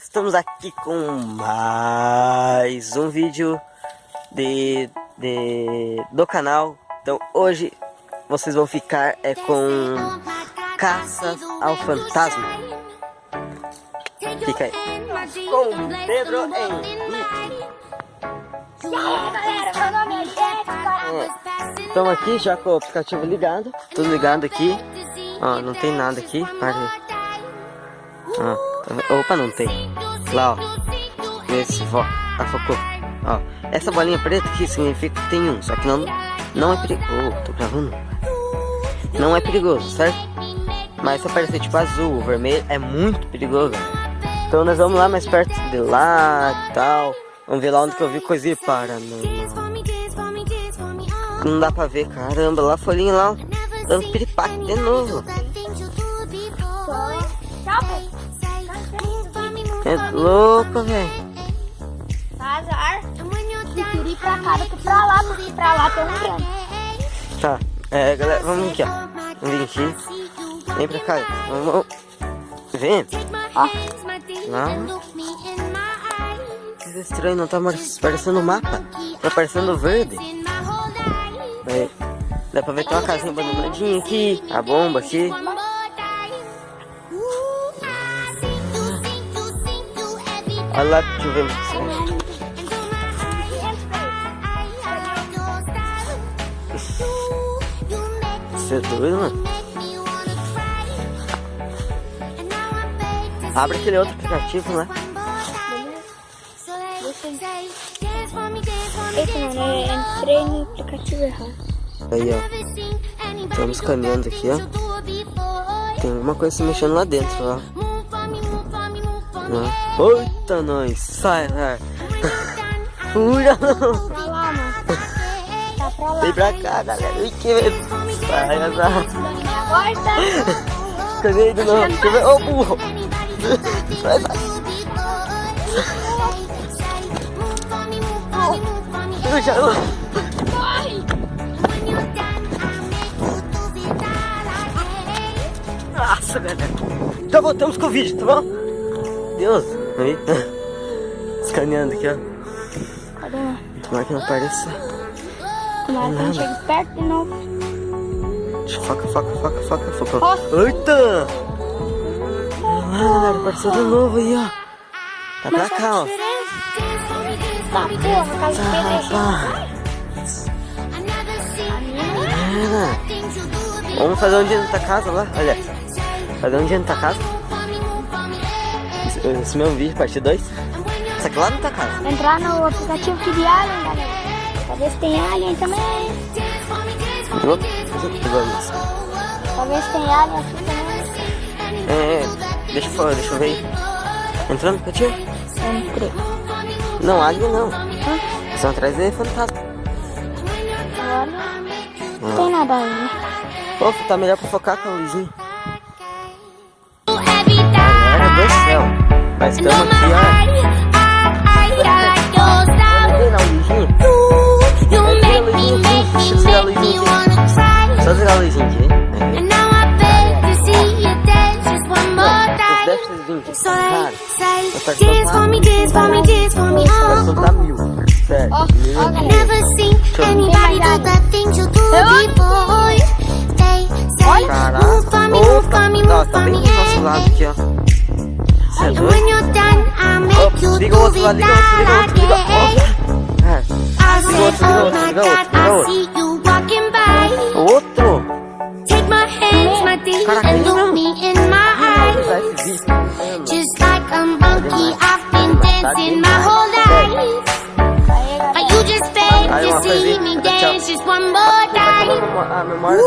estamos aqui com mais um vídeo do canal. Então hoje vocês vão ficar com Caça ao Fantasma. Fica aí com Pedro Henrique. E aí galera, meu nome é Jéssica. Estamos aqui já com o aplicativo ligado. Tudo ligado aqui. Ó, não tem nada aqui. Opa, não tem. Lá, ó. Esse, ó. Focou. Ó. Essa bolinha preta aqui significa que tem um. Só que não é perigoso. Tô gravando. Não é perigoso, certo? Mas se aparecer tipo azul, vermelho, é muito perigoso. Então nós vamos lá mais perto de lá e tal. Vamos ver lá onde que eu vi coisinha paranormal. Não dá pra ver, caramba. Lá a folhinha lá, ó, dando piripaque de novo. É louco, velho. Azar. Prefiro ir pra cá do que pra lá, porque pra lá tem um grande. Tá, galera, vamos aqui, ó. Vamos vir aqui. Vem pra cá, vamos. Vem. Ó. Não. Que estranho, não tá aparecendo o mapa. Tá aparecendo verde. Aí, dá pra ver que tem uma casinha abandonadinha aqui. A bomba aqui. Olha lá, deixa eu ver. Você é doido, mano? Abre aquele outro aplicativo lá. Eita, mano, eu entrei no aplicativo errado. Aí, ó. Estamos caminhando aqui, ó. Tem alguma coisa se mexendo lá dentro, ó. Eita, nós! Sai, vai! Fura! Pra lá, mano. Tá pra lá. Vem pra cá, galera! Ui, que medo! Sai, azar! Corta! Cadê de novo? Deixa eu ver! Ô, burro! Vai, vai! Corre! Nossa, galera! Já voltamos com o vídeo, tá bom? Deus! Aí! Escaneando aqui, ó. Cadê, mano? Tomara que não apareça. Tomara que não chegue perto de novo. Foca. Ó. Eita! Olha lá, galera, apareceu de novo aí, ó. Tá pra cá, ó. Tá, porra, casa Vamos fazer um dia na tua casa lá, olha. Fazer um dia na tua casa. Esse mesmo vídeo, parte 2. Só que lá na tua casa. Entrar no aplicativo aqui de Alien, galera. Pra ver se tem Alien também. Pegou? Isso. Pra ver se tem Alien aqui também. Deixa eu ver aí. Entrando no aplicativo? Entrei. Não, águia não. Só atrás é fantasma. Agora não tem nada aí, né? Pô, tá melhor pra focar com a luzinha. Galera do céu. Mas estamos aqui, ó. Cadê na luzinha? Deixa eu desligar a luzinha aqui. Só desligar a luzinha aqui. Os 10 vocês vêm aqui. Cara, eu quero soltar 1000. Sério. Ó, galera. Caraca. Opa, tá bem do nosso lado aqui, ó. Você é doido? Opa, liga o outro lá, liga o outro. Liga o outro. Caraca, liga mesmo. Just like a monkey, I've been dancing my whole life. But you just failed to see me dance just one more time. A memória